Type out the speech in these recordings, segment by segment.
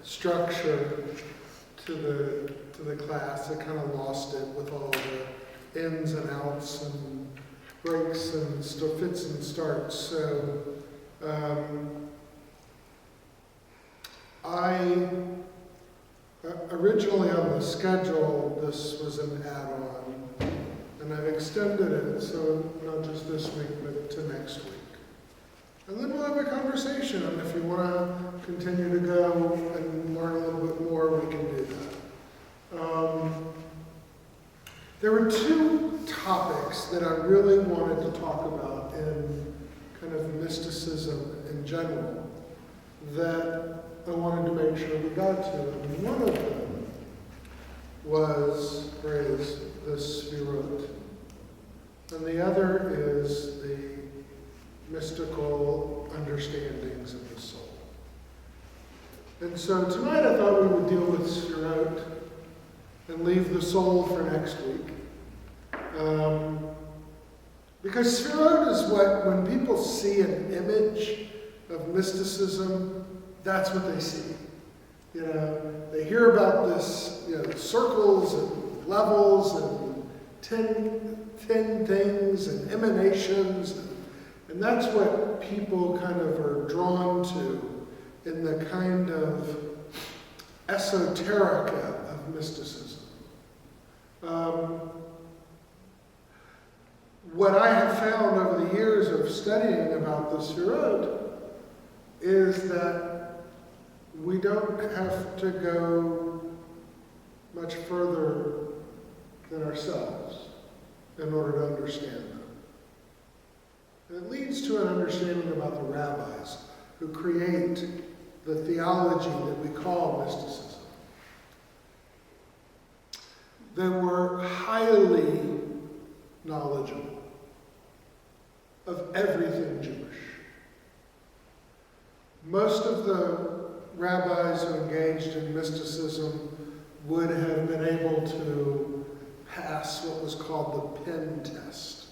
structure to the class. I kind of lost it with all the ins and outs and breaks and fits and starts. So I originally on the schedule, this was an add-on, and I've extended it, so not just this week, but to next week. And then we'll have a conversation, and if you want to continue to go and learn a little bit more, we can do that. There were two topics that I really wanted to talk about in kind of mysticism in general that I wanted to make sure we got to. And one of them is the Sfirot. And the other is the mystical understandings of the soul. And so tonight I thought we would deal with Sfirot and leave the soul for next week. Because Sfirot is what, when people see an image of mysticism, that's what they see. You know, they hear about this, circles and levels and thin things and emanations, and that's what people kind of are drawn to in the kind of esoterica of mysticism. What I have found over the years of studying about the Sfirot is that we don't have to go much further than ourselves in order to understand them. And it leads to an understanding about the rabbis who create the theology that we call mysticism. They were highly knowledgeable of everything Jewish. Most of the rabbis who engaged in mysticism would have been able to pass what was called the pen test.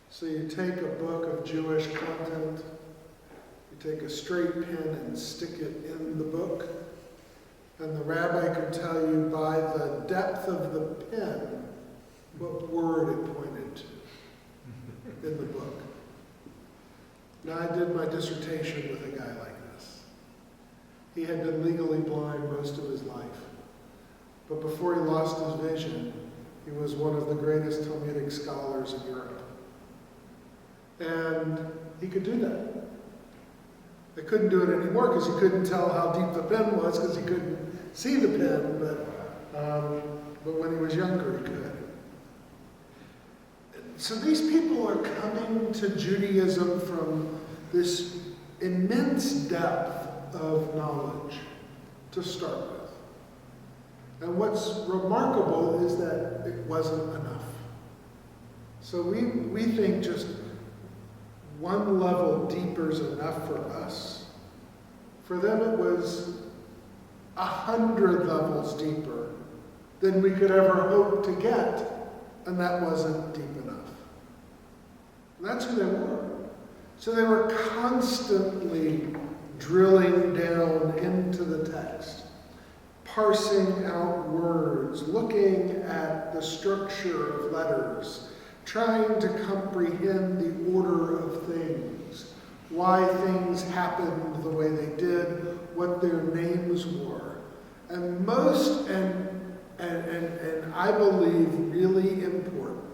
So you take a book of Jewish content, you take a straight pen and stick it in the book, and the rabbi could tell you by the depth of the pen what word it pointed to in the book. Now, I did my dissertation with a guy like this. He had been legally blind most of his life. But before he lost his vision, he was one of the greatest Talmudic scholars in Europe. And he could do that. They couldn't do it anymore because he couldn't tell how deep the pen was because he couldn't see the pen, but when he was younger, he could. So these people are coming to Judaism from this immense depth of knowledge to start with. And what's remarkable is that it wasn't enough. So we think just one level deeper is enough for us. For them it was 100 levels deeper than we could ever hope to get, and that wasn't deep enough. And that's who they were. So they were constantly drilling down into the text, parsing out words, looking at the structure of letters, trying to comprehend the order of things, why things happened the way they did, what their names were. And most, and I believe really important,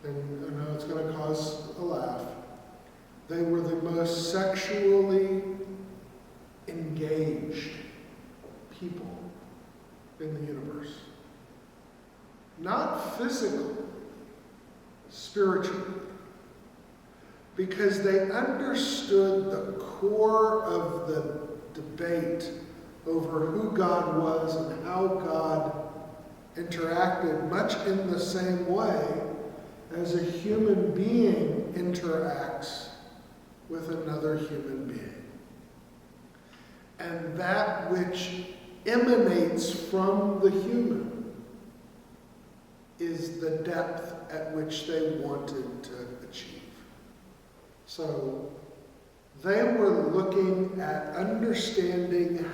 and I know it's going to cause a laugh, they were the most sexually engaged people in the universe. Not physically, spiritually. Because they understood the core of the debate over who God was and how God interacted much in the same way as a human being interacts with another human being. And that which emanates from the human is the depth at which they wanted to achieve. So They were looking at understanding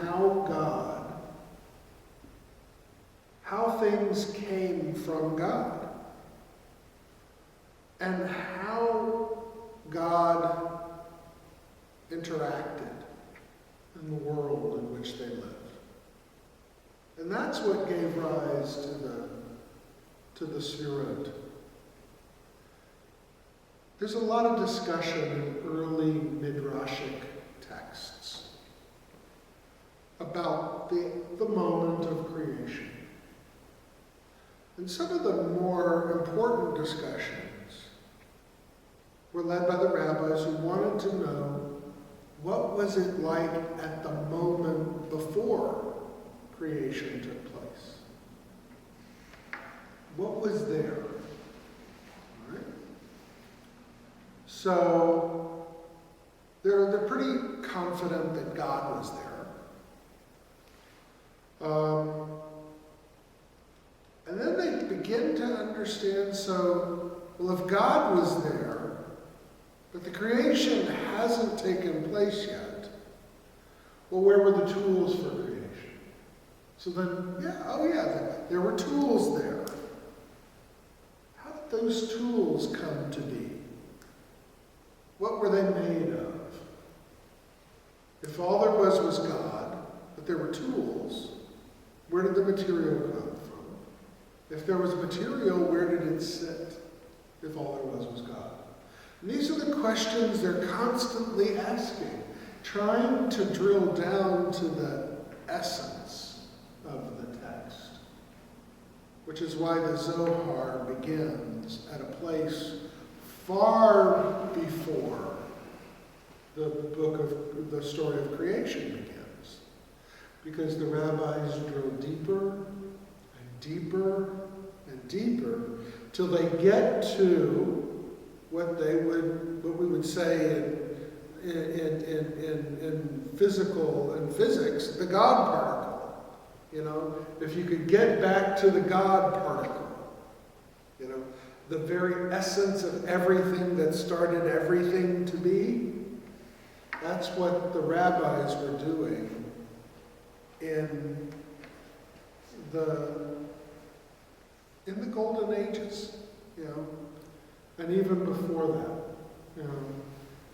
how things came from God, and how God interacted in the world in which they lived. And that's what gave rise to the Sfirot. There's a lot of discussion in early Midrashic texts about the moment of creation. And some of the more important discussions were led by the rabbis who wanted to know, what was it like at the moment before creation took place? What was there? All right? So they're pretty confident that God was there. And then they begin to understand, if God was there, but the creation hasn't taken place yet, well, where were the tools for creation? So then, there were tools there. How did those tools come to be? What were they made of? If all there was God, but there were tools, where did the material come from? If there was material, where did it sit? If all there was God. And these are the questions they're constantly asking, trying to drill down to the essence of the text. Which is why the Zohar begins at a place far before the story of creation begins. Because the rabbis drill deeper and deeper and deeper till they get to what we would say in physics, the God particle. If you could get back to the God particle, the very essence of everything that started everything to be, that's what the rabbis were doing in the Golden Ages, and even before that,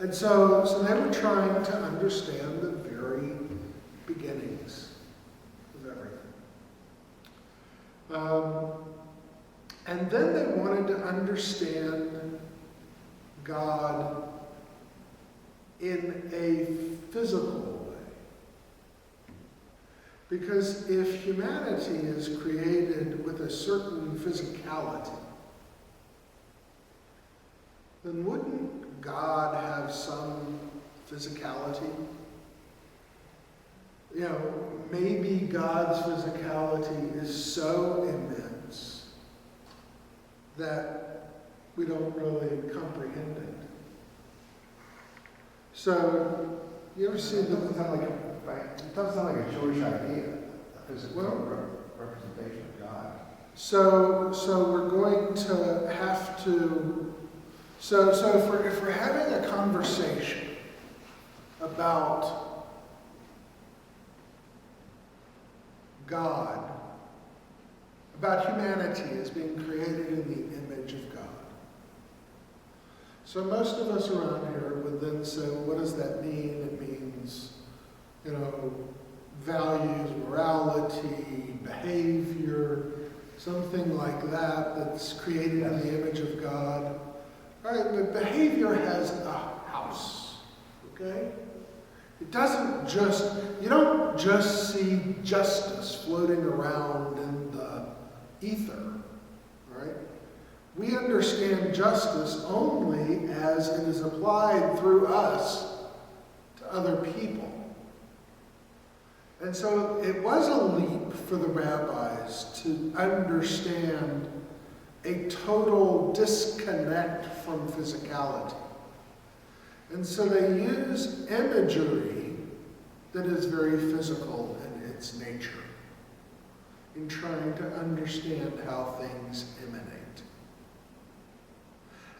And so they were trying to understand the very beginnings of everything. And then they wanted to understand God in a physical way. Because if humanity is created with a certain physicality, then wouldn't God have some physicality? Maybe God's physicality is so immense that we don't really comprehend it. So, you ever see it doesn't sound like a Jewish idea, a physical representation of God. So we're going to have to. So if we're having a conversation about God, about humanity as being created in the image of God. So most of us around here would then say, well, what does that mean? It means, values, morality, behavior, something like that that's created in the image of God. All right, but behavior has a house, okay? It doesn't you don't just see justice floating around in the ether, all right? We understand justice only as it is applied through us to other people. And so it was a leap for the rabbis to understand a total disconnect from physicality. And so they use imagery that is very physical in its nature in trying to understand how things emanate.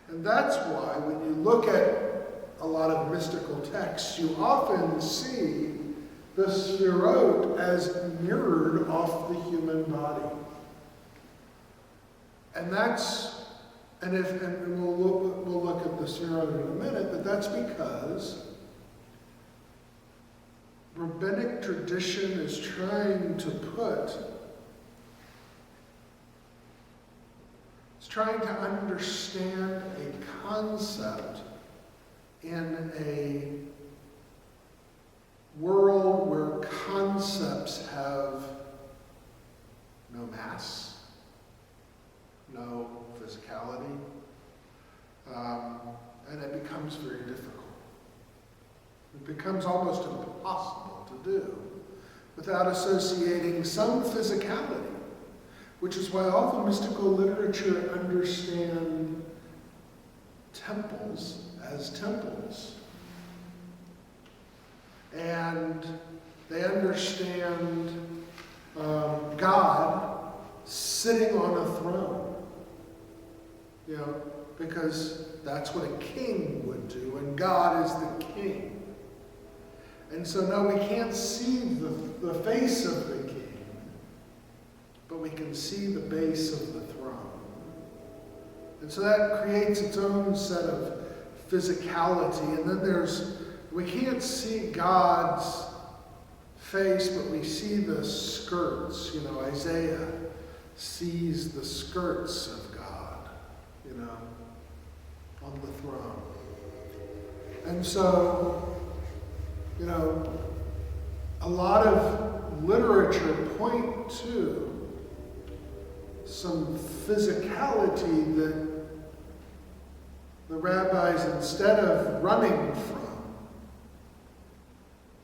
And that's why when you look at a lot of mystical texts, you often see the sphirot as mirrored off the human body. And we'll look at the sphirot in a minute, but that's because rabbinic tradition is trying to understand a concept in a world where concepts have no mass, no physicality, and it becomes very difficult. It becomes almost impossible to do without associating some physicality, which is why all the mystical literature understand temples as temples. And they understand God sitting on a throne, because that's what a king would do, and God is the king. And so, no, we can't see the face of the king, but we can see the base of the throne. And so that creates its own set of physicality. And then we can't see God's face, but we see the skirts. Isaiah sees the skirts of God, on the throne. And so, a lot of literature point to some physicality that the rabbis, instead of running from,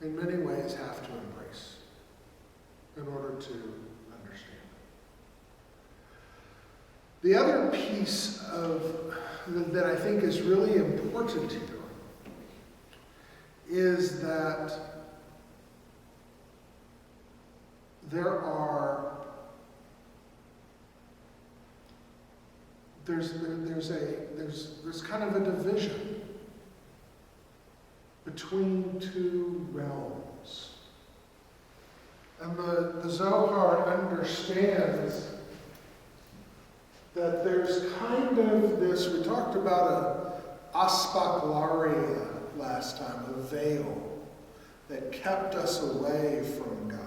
in many ways have to embrace in order to understand. The other piece that I think is really important here is that there's kind of a division between two realms. And the Zohar understands that there's kind of this, we talked about a aspaklaria last time, a veil that kept us away from God.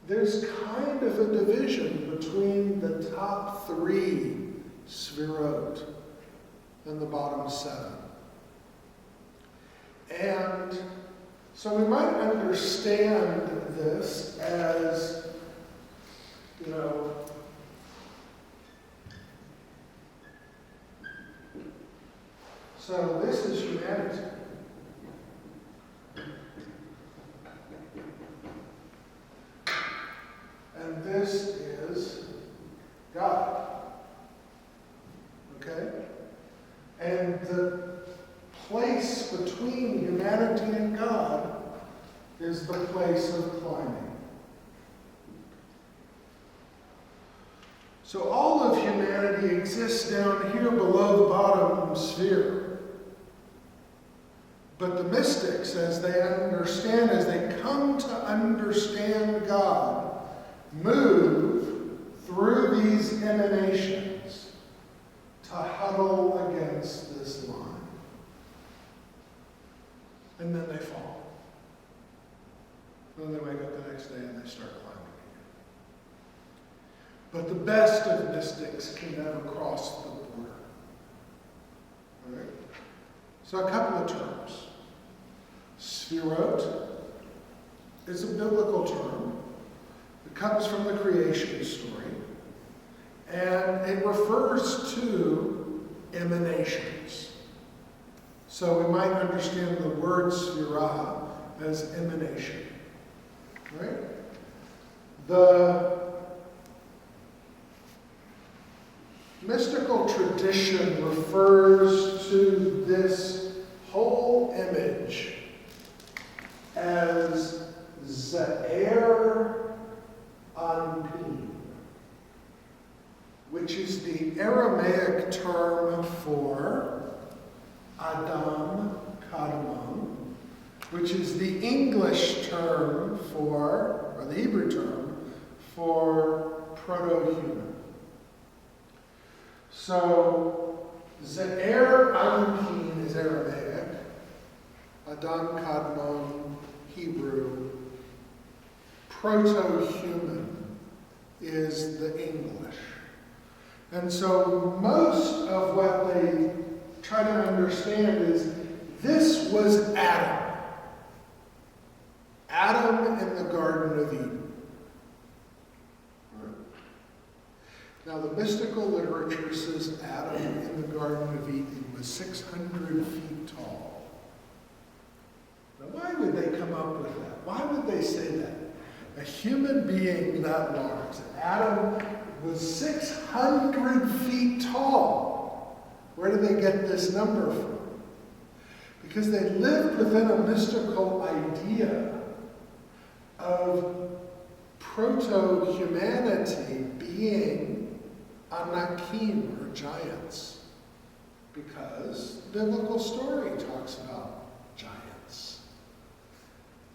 There's kind of a division between the top 3 sphirot and the bottom 7. And so we might understand this as, so this is humanity. And this is God. Okay? And the place between humanity and God is the place of climbing. So all of humanity exists down here below the bottom sphere. But the mystics, as they come to understand God, move through these emanations to huddle against this line. And then they fall. Then they wake up the next day and they start climbing again. But the best of mystics can never cross the border. All right? So a couple of terms. Sphirot is a biblical term. It comes from the creation story. And it refers to emanations. So we might understand the word sphira as emanation. Right? The mystical tradition refers to this whole image as Ze'er Anpin, which is the Aramaic term for Adam Kadmon, which is the English term for, or the Hebrew term, for proto-human. So, Ze'er Anpin is Aramaic, Adam Kadmon, Hebrew, proto-human is the English. And so most of what they try to understand is this was Adam. Adam in the Garden of Eden. Right. Now the mystical literature says Adam in the Garden of Eden was 600 feet tall. Now why would they come up with that? Why would they say that? A human being that large, Adam was 600 feet tall. Where do they get this number from? Because they lived within a mystical idea of proto-humanity being anakim, or giants. Because biblical story talks about giants.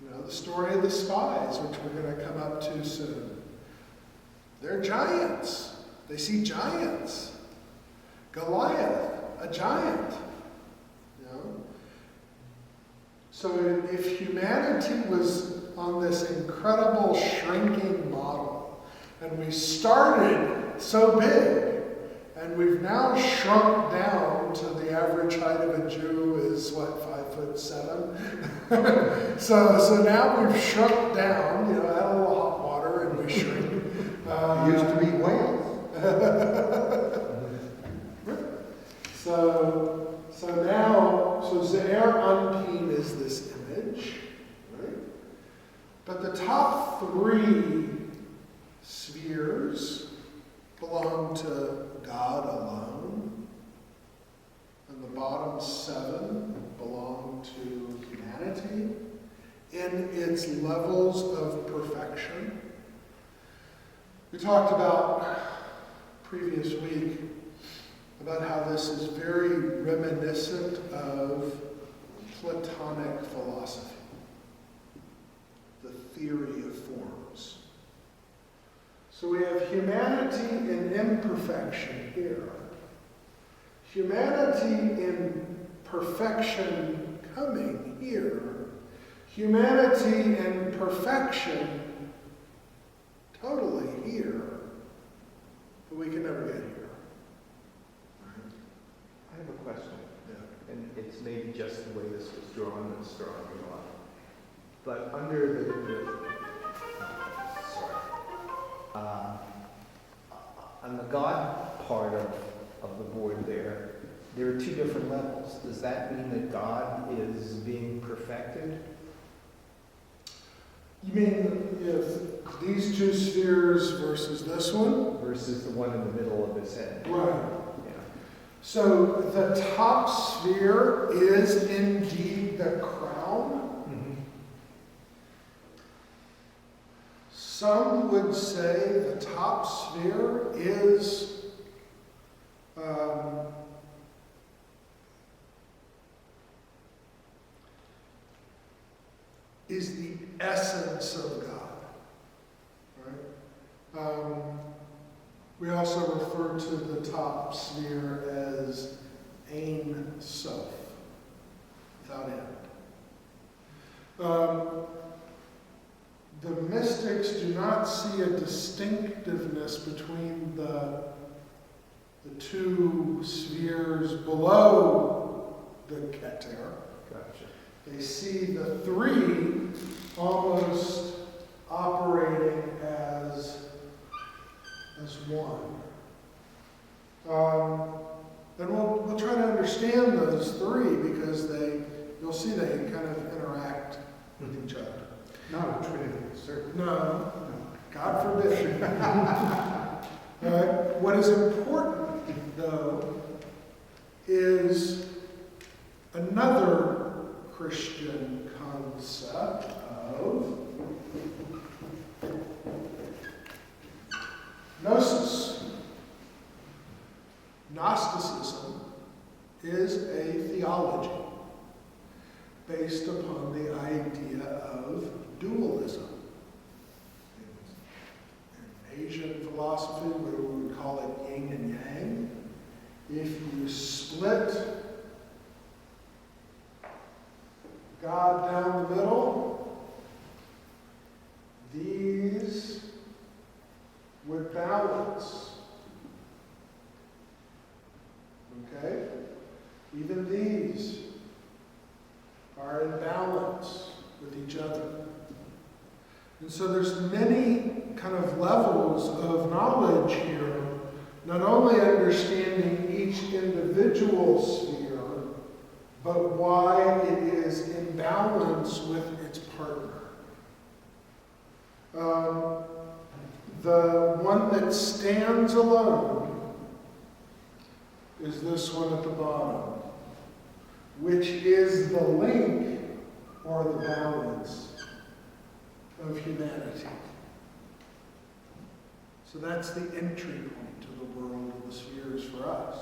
You know, the story of the spies, which we're going to come up to soon. They're giants. They see giants. Goliath, a giant. You know? So if humanity was on this incredible shrinking model, and we started so big, and we've now shrunk down to the average height of a Jew is, what, 5'7"? so now we've shrunk down, you know, add a little hot water and we shrink. Used to be whales. So now, Ze'er Anpin is this image, right? But the top 3 spheres belong to God alone, and the bottom 7 belong to humanity in its levels of perfection. We talked about previous week about how this is very reminiscent of Platonic philosophy, the theory of forms. So we have humanity in imperfection here, humanity in perfection coming here, humanity in perfection totally here, but we can never get here. I have a question, Yeah. and it's maybe just the way this was drawn that's throwing me off. But under on the God part of the board there are 2 different levels. Does that mean that God is being perfected? You mean if these 2 spheres versus this one? Versus the one in the middle of his head? Right. Yeah. So the top sphere is indeed the crown. Mm-hmm. Some would say the top sphere is the essence of God. Right? We also refer to the top sphere as Ein Sof, without end. The mystics do not see a distinctiveness between the 2 spheres below the Keter. Gotcha. They see the 3 almost operating as one. And we'll try to understand those 3 because you'll see they kind of interact with each other. Not a trinity, certainly. No, God forbid. What is important, though, is another Christian concept of gnosis. Gnosticism is a theology. down the middle, these would balance. Okay? Even these are in balance with each other. And so there's many kind of levels of knowledge here, not only understanding each individual sphere, but why it is in balance with its partner. The one that stands alone is this one at the bottom, which is the link or the balance of humanity. So that's the entry point to the world of the spheres for us.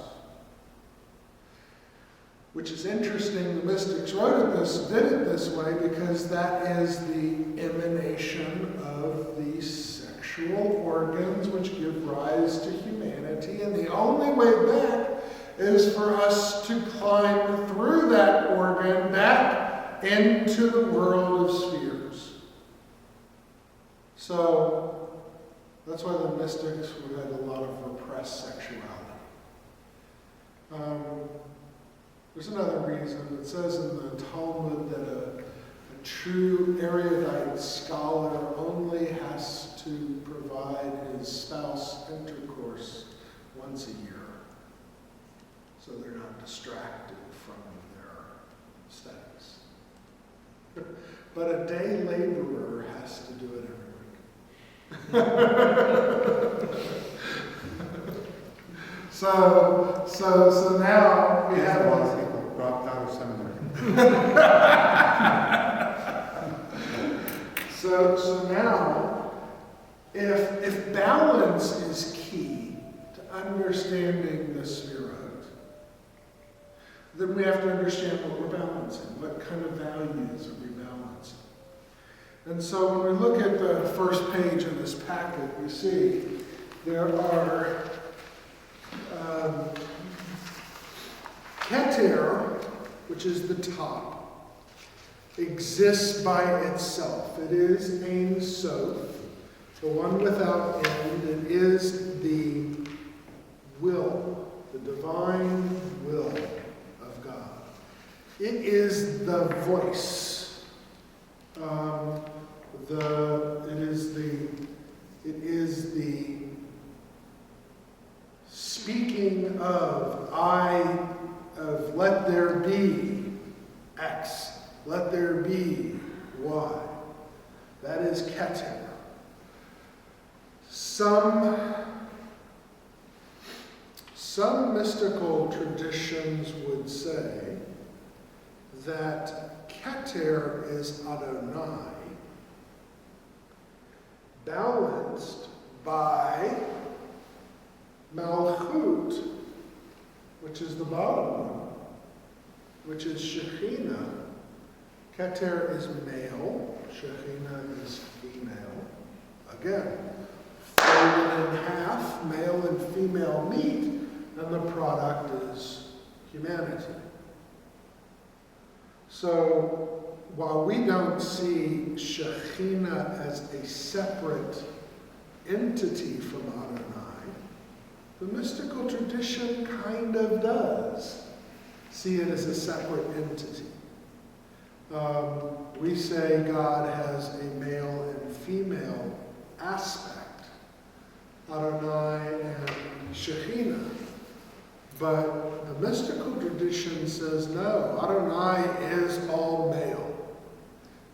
Which is interesting, the mystics did it this way because that is the emanation of these sexual organs which give rise to humanity. And the only way back is for us to climb through that organ back into the world of spheres. So that's why the mystics had a lot of repressed sexuality. There's another reason. It says in the Talmud that a true erudite scholar only has to provide his spouse intercourse once a year, so they're not distracted from their studies. But a day laborer has to do it every week. So now we have a lot of people dropped out of seminary. So now, if balance is key to understanding the Sphirot, then we have to understand what we're balancing. What kind of values are we balancing? And so when we look at the first page of this packet, we see there are Keter, which is the top, exists by itself. It is Ein Sof, the one without end. It is the will, the divine will of God. It is the voice. It is the speaking of let there be X, let there be Y. That is Keter. Some mystical traditions would say that Keter is Adonai, balanced by Malchut, which is the bottom one, which is Shekhinah. Keter is male, Shekhinah is female. Again, folded in half, male and female meet, and the product is humanity. So, while we don't see Shekhinah as a separate entity from Adonai, the mystical tradition kind of does see it as a separate entity. We say God has a male and female aspect, Adonai and Shekhinah. But the mystical tradition says no, Adonai is all male,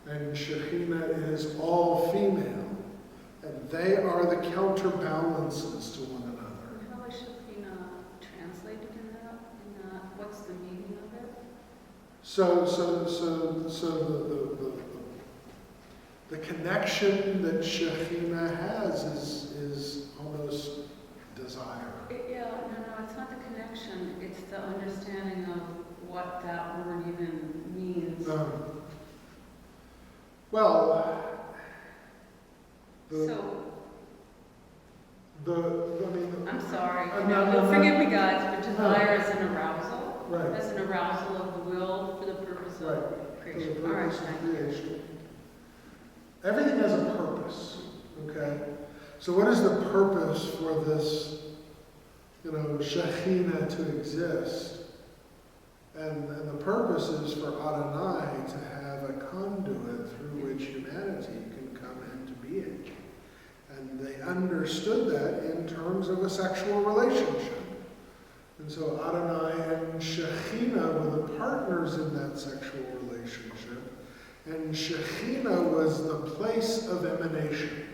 and Shekhinah is all female, and they are the counterbalances to one another. How is Shekhinah translated in that? What's the meaning of it? So the connection that Shekhinah has is almost desire. It's not the connection, it's the understanding of what that word even means. I'm sorry. Forgive me, guys, but desire is an arousal. Right. As an arousal of the will for the purpose of For the creation. All right, purpose of thank you. creation. Everything has a purpose, okay? So what is the purpose for this, Shekhinah to exist? And the purpose is for Adonai to have a conduit through which humanity can come into being. And they understood that in terms of a sexual relationship. And so Adonai and Shekhinah were the partners in that sexual relationship. And Shekhinah was the place of emanation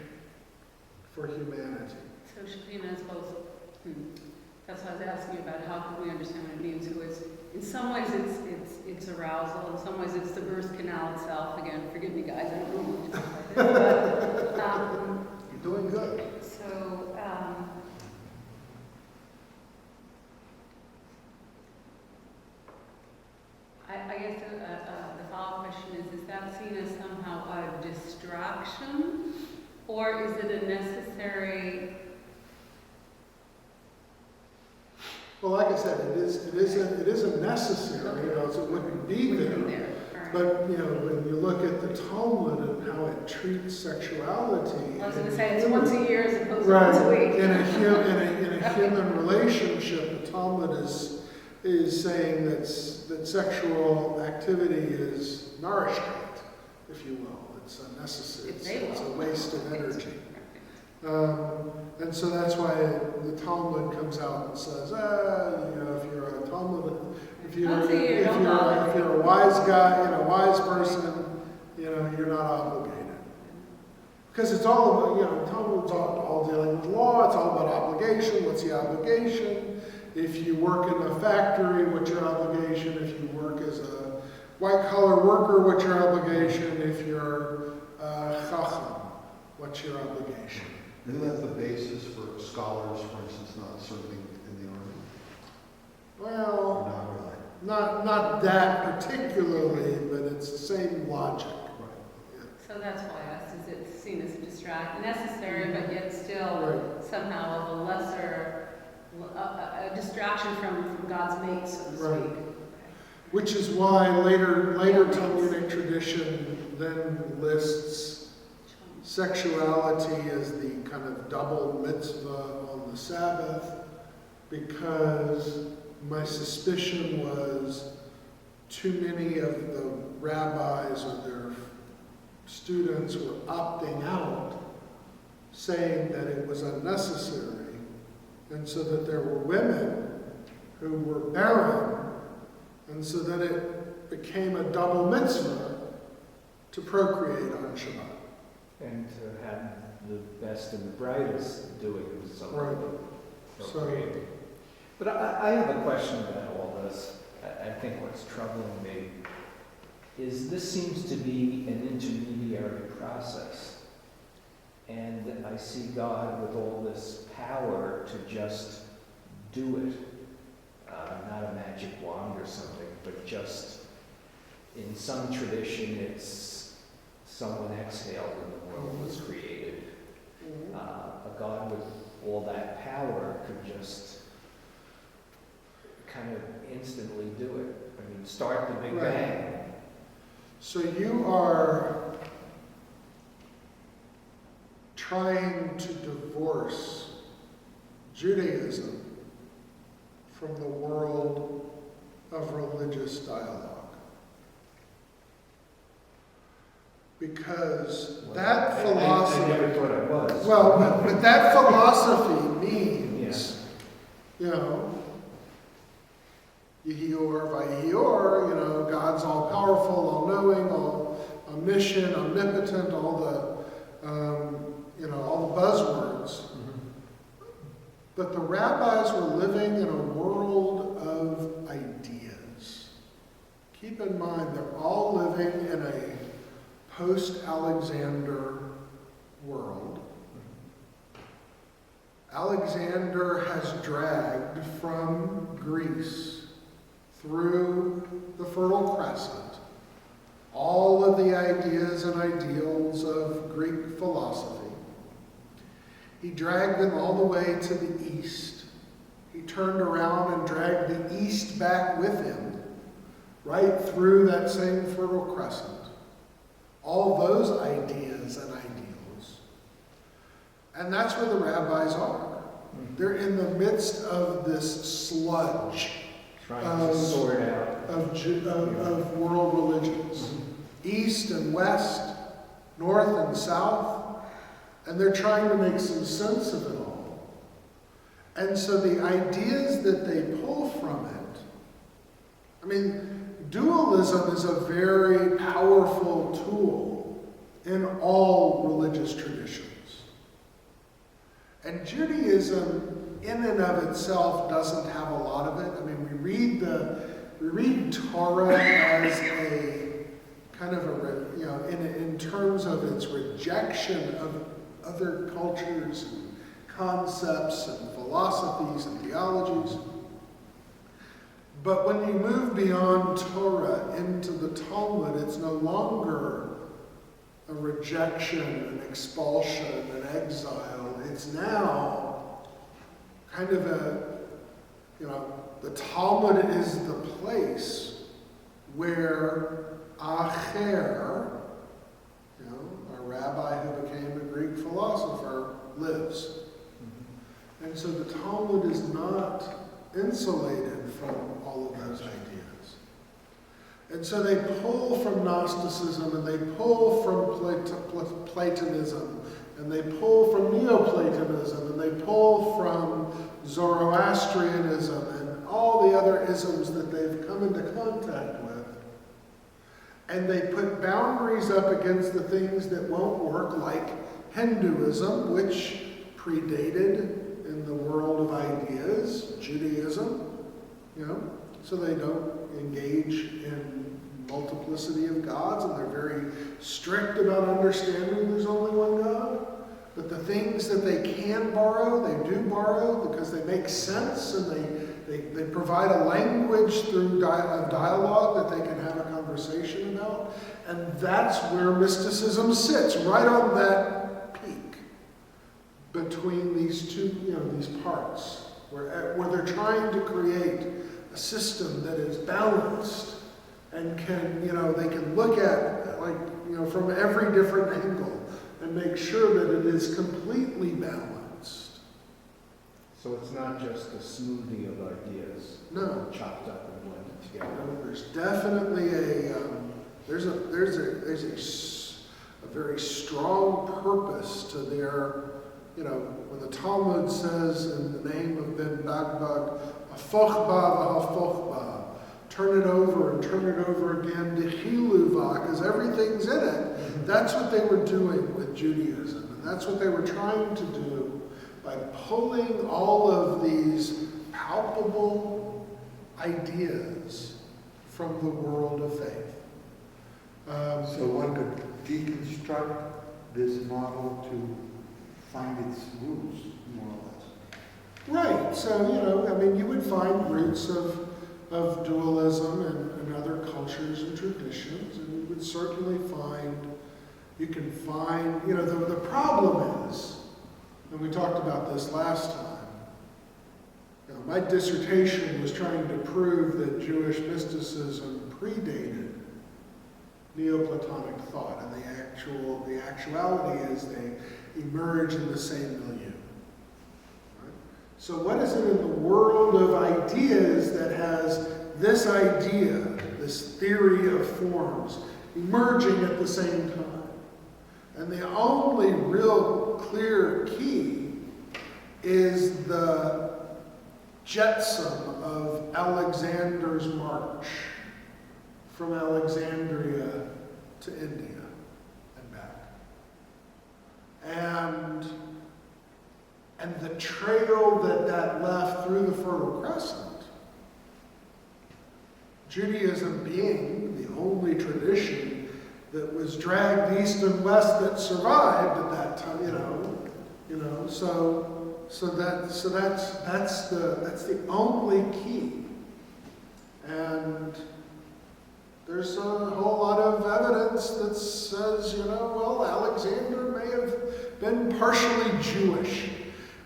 for humanity. So Shekhinah is both, that's why I was asking you about how can we understand what it means. So it's, in some ways it's arousal, in some ways it's the birth canal itself. Again, forgive me guys, I don't know much about this, but, You're doing good. so, I guess the follow-up question is that seen as somehow a distraction, or is it a necessary? Well, like I said, it isn't necessary, so it wouldn't be there. All right. But, when you look at the Talmud and how it treats sexuality. I was going to say, it's once a year as opposed to Right. once a week. In a human relationship, the Talmud is saying that sexual activity is nourishment, if you will. It's unnecessary. It's a waste of energy. And so that's why the Talmud comes out and says, if you're a Talmud, if you're a wise guy, wise person, you're not obligated. Because it's all about, Talmud's all dealing with law. It's all about obligation. What's the obligation? If you work in a factory, what's your obligation? If you work as a white-collar worker, what's your obligation? If you're a chacham, what's your obligation? Isn't that the basis for scholars, for instance, not serving in the army? Well, Or not really? not that particularly, but it's the same logic. Right. So that's why I asked, is it seen as a necessary, but yet still somehow of a lesser, a distraction from God's mate, so to speak? Right. Which is why later Talmudic tradition then lists sexuality as the kind of double mitzvah on the Sabbath, because my suspicion was too many of the rabbis or their students were opting out, saying that it was unnecessary, and so that there were women who were barren, and so that it became a double mitzvah to procreate on Shabbat. And to have the best and the brightest doing something. Right. So, but I have a question about all this. I think what's troubling me is this seems to be an intermediary process. And I see God with all this power to just do it. Not a magic wand or something, but just in some tradition it's someone exhaled and the world was created. A God with all that power could just kind of instantly do it. I mean, start the Big Bang. So you are trying to divorce Judaism from the world of religious dialogue. Because that philosophy... I never thought it was. Well, but that philosophy means, Yehior, Vayior, God's all-powerful, all-knowing, omniscient, omnipotent, all the buzzwords. But the rabbis were living in a world of ideas. Keep in mind, they're all living in a post-Alexander world. Alexander has dragged from Greece through the Fertile Crescent all of the ideas and ideals of Greek philosophy. He dragged them all the way to the East. He turned around and dragged the East back with him right through that same Fertile Crescent. All those ideas and ideals. And that's where the rabbis are. They're in the midst of this sludge Trying to sort out. of world religions. East and west, north and south. And they're trying to make some sense of it all. And so the ideas that they pull from it, I mean, dualism is a very powerful tool in all religious traditions. And Judaism, in and of itself, doesn't have a lot of it. I mean, we read Torah as a kind of in terms of its rejection of other cultures and concepts and philosophies and theologies. But when you move beyond Torah into the Talmud, it's no longer a rejection, an expulsion, an exile. It's now kind of the Talmud is the place where Acher, a rabbi who became a Greek philosopher, lives. And so the Talmud is not insulated from all of those ideas. And so they pull from Gnosticism, and they pull from Platonism, and they pull from Neoplatonism, and they pull from Zoroastrianism, and all the other isms that they've come into contact with. And they put boundaries up against the things that won't work, like Hinduism, which predated in the world of ideas, Judaism, so they don't engage in multiplicity of gods, and they're very strict about understanding there's only one God. But the things that they can borrow, they do borrow because they make sense, and they provide a language through dialogue that they can have a conversation about. And that's where mysticism sits, right on that peak between these two, these parts, where they're trying to create a system that is balanced and can, they can look at from every different angle and make sure that it is completely balanced. So it's not just a smoothie of ideas. No. Chopped up and blended together. There's definitely there's a very strong purpose to their, when the Talmud says in the name of Ben Bagbag, Afoch ba v'hafoch ba, turn it over and turn it over again, Dechilu va, because everything's in it. That's what they were doing with Judaism, and that's what they were trying to do by pulling all of these palpable ideas from the world of faith. So one could deconstruct this model to find its roots, more or less. Right. So, you would find roots of dualism in other cultures and traditions, and you would certainly find, the problem is, and we talked about this last time, my dissertation was trying to prove that Jewish mysticism predated Neoplatonic thought, and the actuality is they emerge in the same milieu. Right? So what is it in the world of ideas that has this idea, this theory of forms, emerging at the same time? And the only real clear key is the jetsam of Alexander's march from Alexandria to India and back. And the trail that left through the Fertile Crescent, Judaism being the only tradition that was dragged east and west that survived at that time, so that's the only key. And there's a whole lot of evidence that says, Alexander may have been partially Jewish.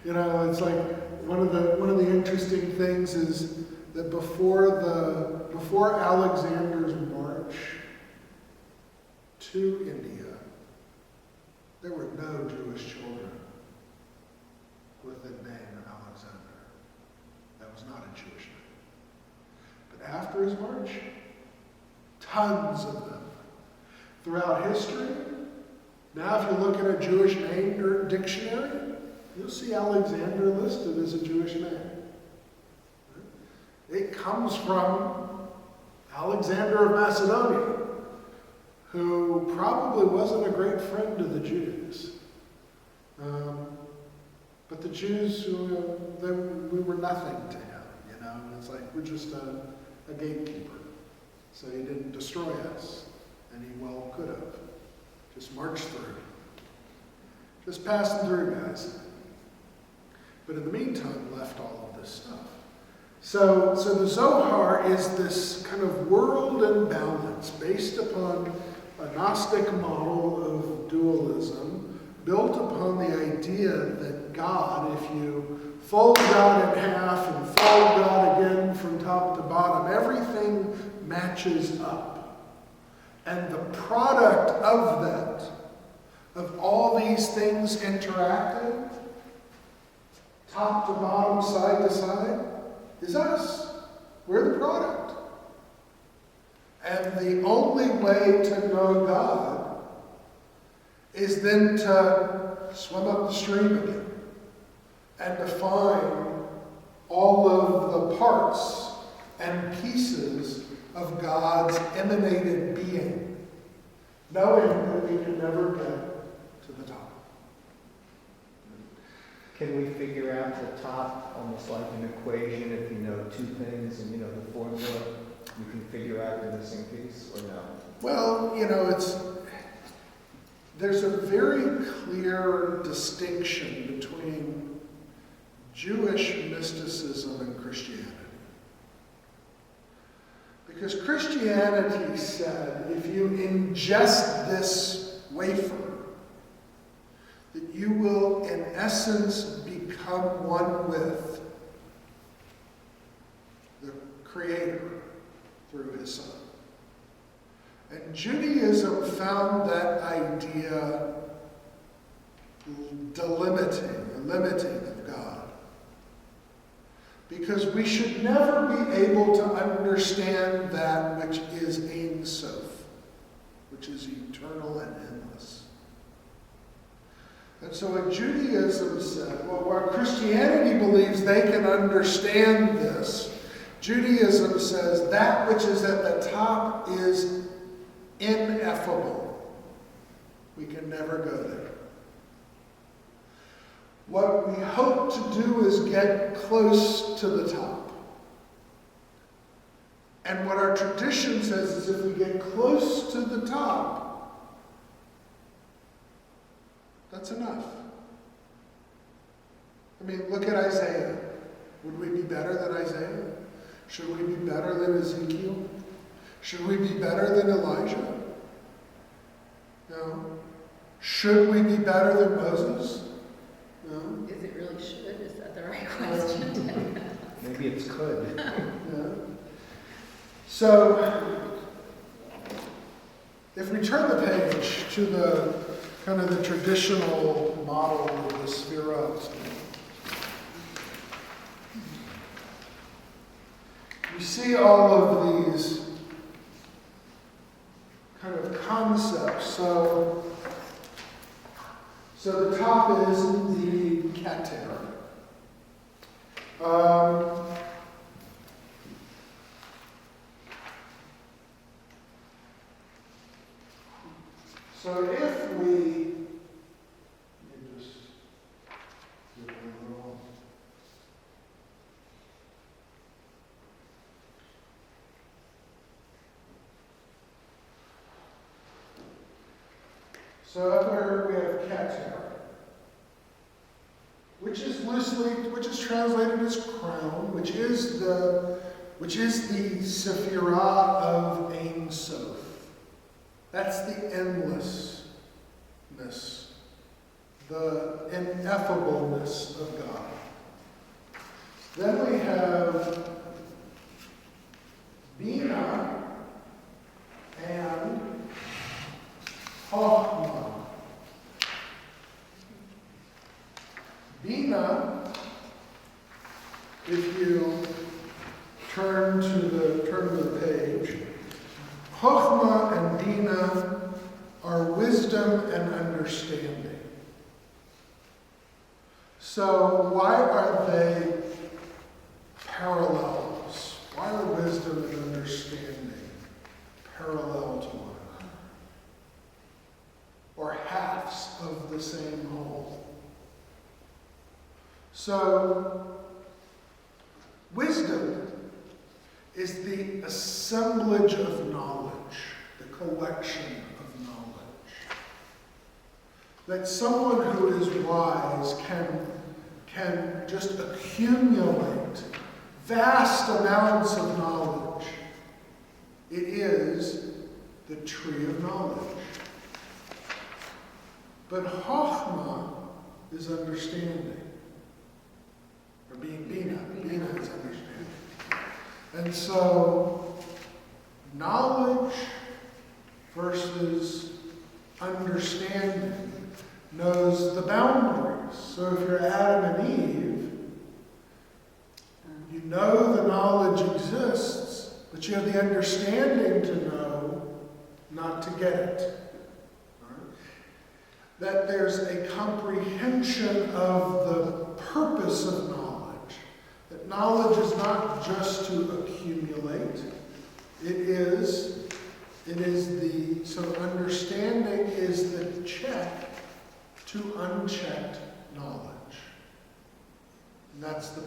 It's like one of the interesting things is that before Alexander's march to India, there were no Jewish children with the name Alexander. That was not a Jewish name. But after his march, tons of them. Throughout history, now if you look at a Jewish name dictionary, you'll see Alexander listed as a Jewish name. It comes from Alexander of Macedonia, who probably wasn't a great friend to the Jews. But the Jews, we were nothing to him, you know. It's like, we're just a gatekeeper. So he didn't destroy us, and he well could have. Just marched through. Just passing through, guys. But in the meantime, left all of this stuff. So the Zohar is this kind of world imbalance based upon a Gnostic model of dualism, built upon the idea that God, if you fold God in half and fold God again from top to bottom, everything matches up. And the product of that, of all these things interacting, top to bottom, side to side, is us. We're the product. And the only way to know God is then to swim up the stream again and to find all of the parts and pieces of God's emanated being, knowing that we can never get to the top. Can we figure out the top almost like an equation if you know two things and you know the formula? You can figure out the missing piece or no? Well, you know, there's a very clear distinction between Jewish mysticism and Christianity. Because Christianity said, if you ingest this wafer, that you will, in essence, become one with the Creator through His Son. And Judaism found that idea limiting of God. Because we should never be able to understand that which is Ein Sof, which is eternal and endless. And so what Judaism said, well, while Christianity believes they can understand this, Judaism says that which is at the top is ineffable. We can never go there. What we hope to do is get close to the top. And what our tradition says is if we get close to the top, that's enough. I mean, look at Isaiah. Would we be better than Isaiah? Should we be better than Ezekiel? Should we be better than Elijah? No. Should we be better than Moses? No. Is it really should? Is that the right question? Maybe it's could. Yeah. So, if we turn the page to the kind of the traditional model of the Sefirot, we see all of these kind of concepts. So the top is the Keter. So if we, let me just do a little. So up here we have Keter, which is translated as crown, which is the Sephirah of Ein Sof. That's the endlessness, the ineffableness of God. Then we have Bina and Chochmah. Bina, if you turn to the page, Chochmah and Bina are wisdom and understanding. So why are they parallels? Why are wisdom and understanding parallel to one another? Or halves of the same whole? So, wisdom is the assemblage of knowledge, the collection of knowledge. That someone who is wise can just accumulate vast amounts of knowledge. It is the tree of knowledge. But Chochmah is understanding. Or being Bina. Bina is understanding. And so, knowledge versus understanding knows the boundaries. So if you're Adam and Eve, you know the knowledge exists, but you have the understanding to know not to get it. Right? That there's a comprehension of the purpose of knowledge. That knowledge is not just to accumulate. So understanding is the check to unchecked knowledge. And that's the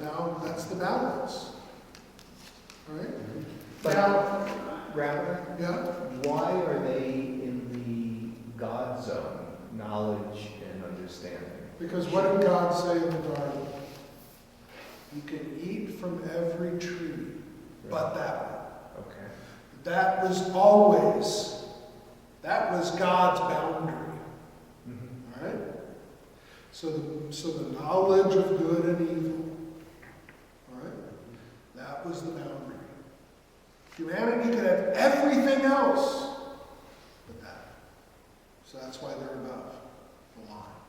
balance. All right? But Now, Rabbi, yeah? why are they in the God zone, knowledge and understanding? Because what did God say in the garden? You can eat from every tree, but that one. Okay. That was God's boundary. Mm-hmm. All right? So the knowledge of good and evil, all right? That was the boundary. Humanity could have everything else but that. So that's why they're above the line.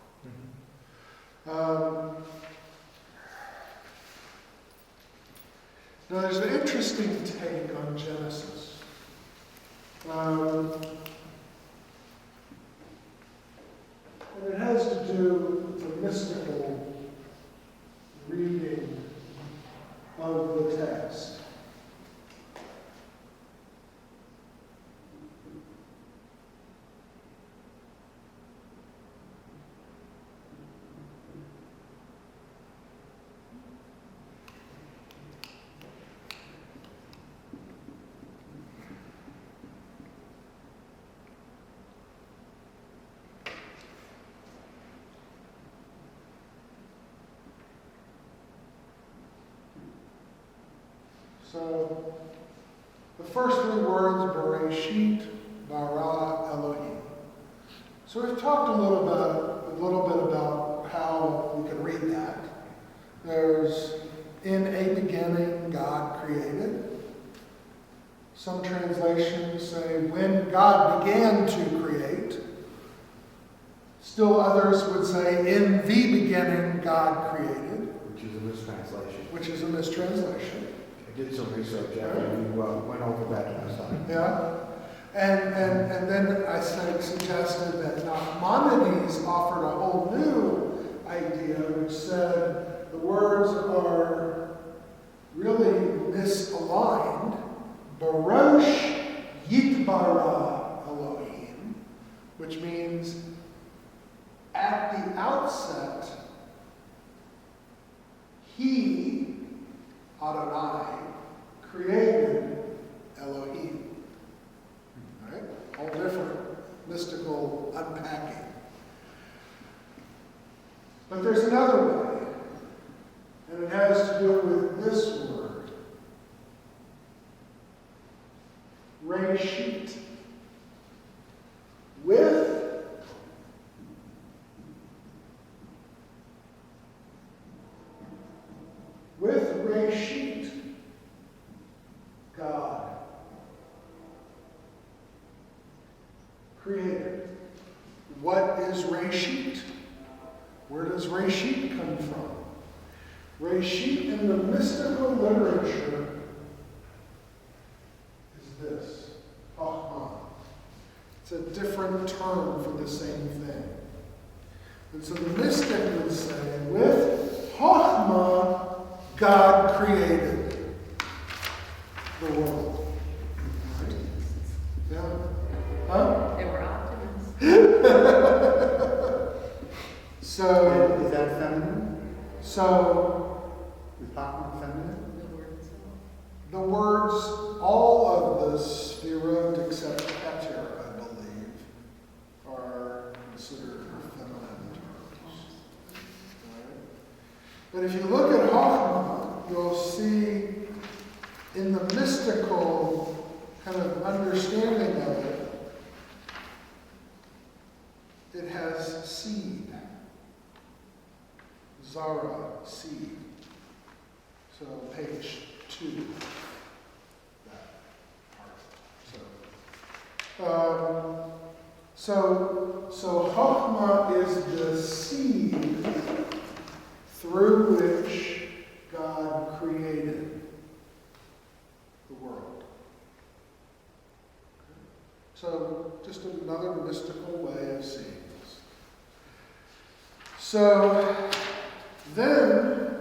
Now there's an interesting take on Genesis. And it has to do with the mystical reading of the text. So, the first three words, Bereshit, bara, Elohim. So we've talked a little bit about how we can read that. There's, in a beginning, God created. Some translations say, when God began to create. Still others would say, in the beginning, God created. Which is a mistranslation. Which is a mistranslation. I did some research after you went over that last time. Yeah. And then I suggested that Nachmanides offered a whole new idea, which said the words are really misaligned. Barosh Yitbara Elohim, which means at the outset, He, Adonai, created Elohim. All right? All different mystical unpacking. But there's another way, and it has to do with this word, Reshit. With Reshit, God. What is Reshit? Where does Reshit come from? Reshit in the mystical literature is this, Chachma. It's a different term for the same thing. And so the mystic would say, with Chachma, God created the world. Right? Yeah. Huh? They were optimists. So, Is that feminine? so Is Chachma feminine? The word itself. the words, all of the Sphirot except Keter, I believe, are considered feminine terms. Right? But if you look at Chachma, you'll see in the mystical kind of understanding of it, it has seed. Zara, seed. So page 2. That part. So Chachma is the seed through which God created the world. So just another mystical way of seeing this. So then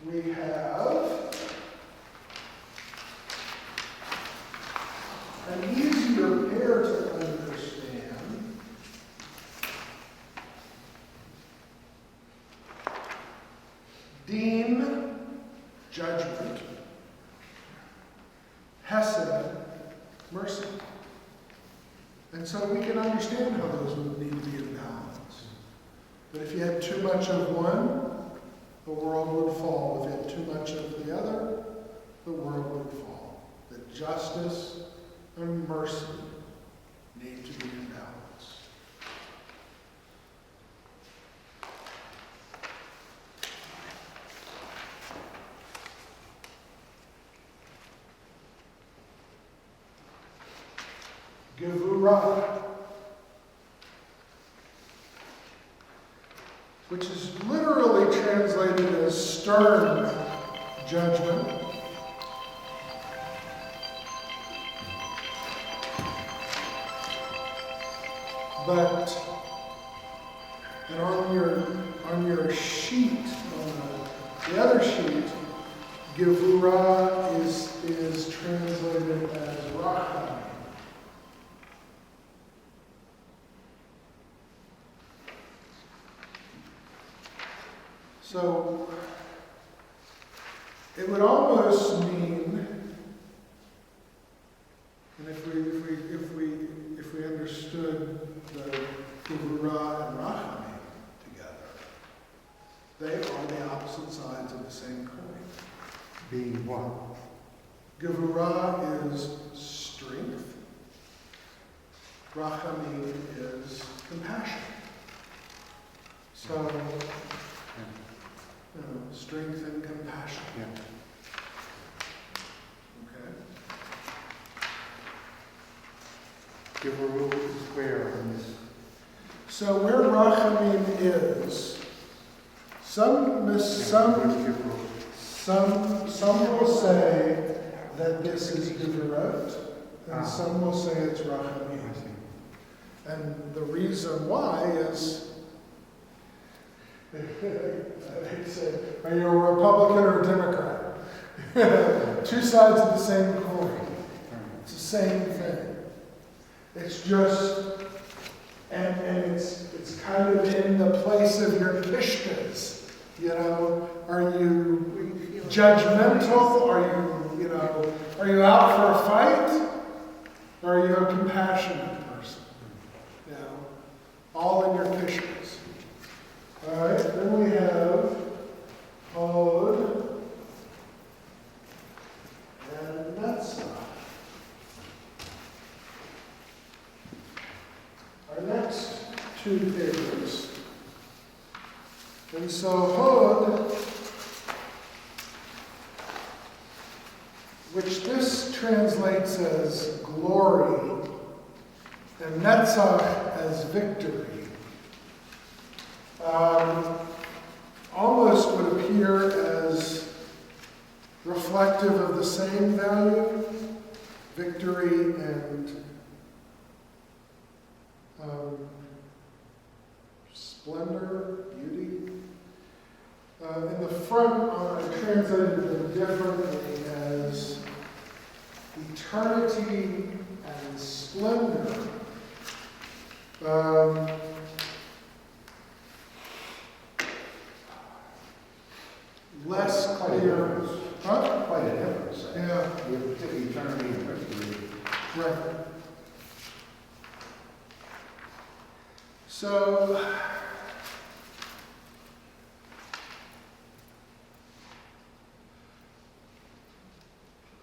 we have an easier pair to understand. Deen, judgment. Hesed, mercy. And so we can understand how those would need to be in balance. But if you had too much of one, the world would fall. If you had too much of the other, the world would fall. That justice and mercy need to be in balance. Gevurah, which is literally translated as stern judgment. But and on your sheet, on the other sheet, Gevurah is translated as Racham. So it would almost mean, and if we understood the Gevurah and Rachamim together, they are the opposite sides of the same coin. Being what? Gevurah is strength. Rachamim is compassion. So, strength and compassion. Yeah. Okay. Give a rule is square on this. So where Rachamim is, some will say that this is Gevurot, and some will say it's Rachamim. And the reason why is, they say, are you a Republican or a Democrat? Two sides of the same coin. It's the same thing. It's just, and it's kind of in the place of your kishkas. You know, are you judgmental? Are you out for a fight? Or are you a compassionate person? You know, all in your kishkas. All right, then we have Hod and Netzach. Our next two pairs. And so Hod, which this translates as glory, and Netzach as victory. Almost would appear as reflective of the same value, victory and splendor, beauty. In the front, I translated them differently as eternity and splendor. Less Quite a clear. difference. Huh? Quite a difference. Yeah. You take eternity and victory. Right. So,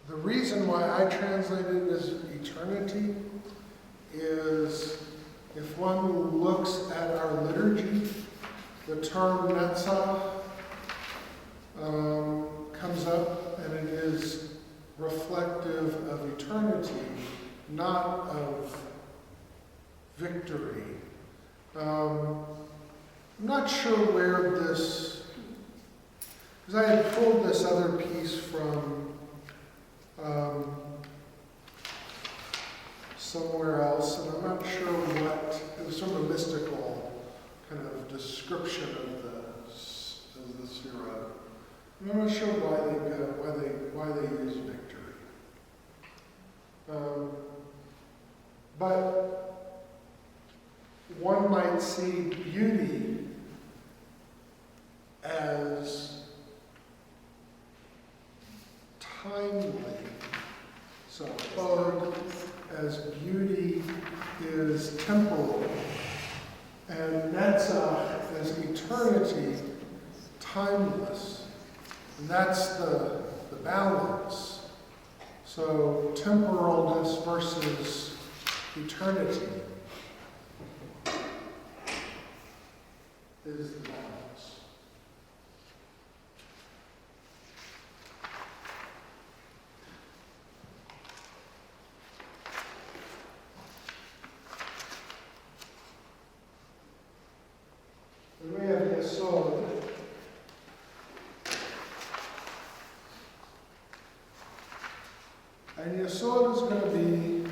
the reason why I translated it as eternity is if one looks at our liturgy, the term Netzach comes up, and it is reflective of eternity, not of victory. I'm not sure where this, because I had pulled this other piece from somewhere else, and I'm not sure what, it was sort of a mystical kind of description of the Sirah. I'm not sure why they use victory. But one might see beauty as timely. So Od as beauty is temporal, and Netzach as eternity, timeless. And that's the balance. So temporalness versus eternity is the balance. And we have Yesod. And Yesod is going to be,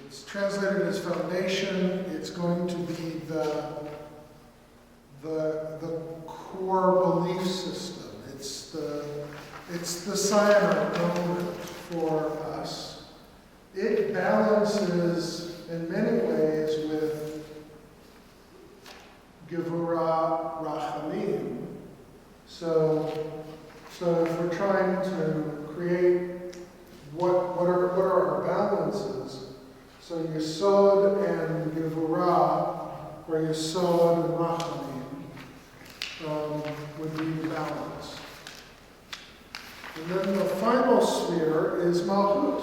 it's translated as foundation. It's going to be the core belief system. It's the cyanide element for us. It balances in many ways with Gevurah Rachamim. So if we're trying to create what are our balances, so Yesod and Gevurah, or Yesod and Rachamim, would be the balance. And then the final sphere is Malchut.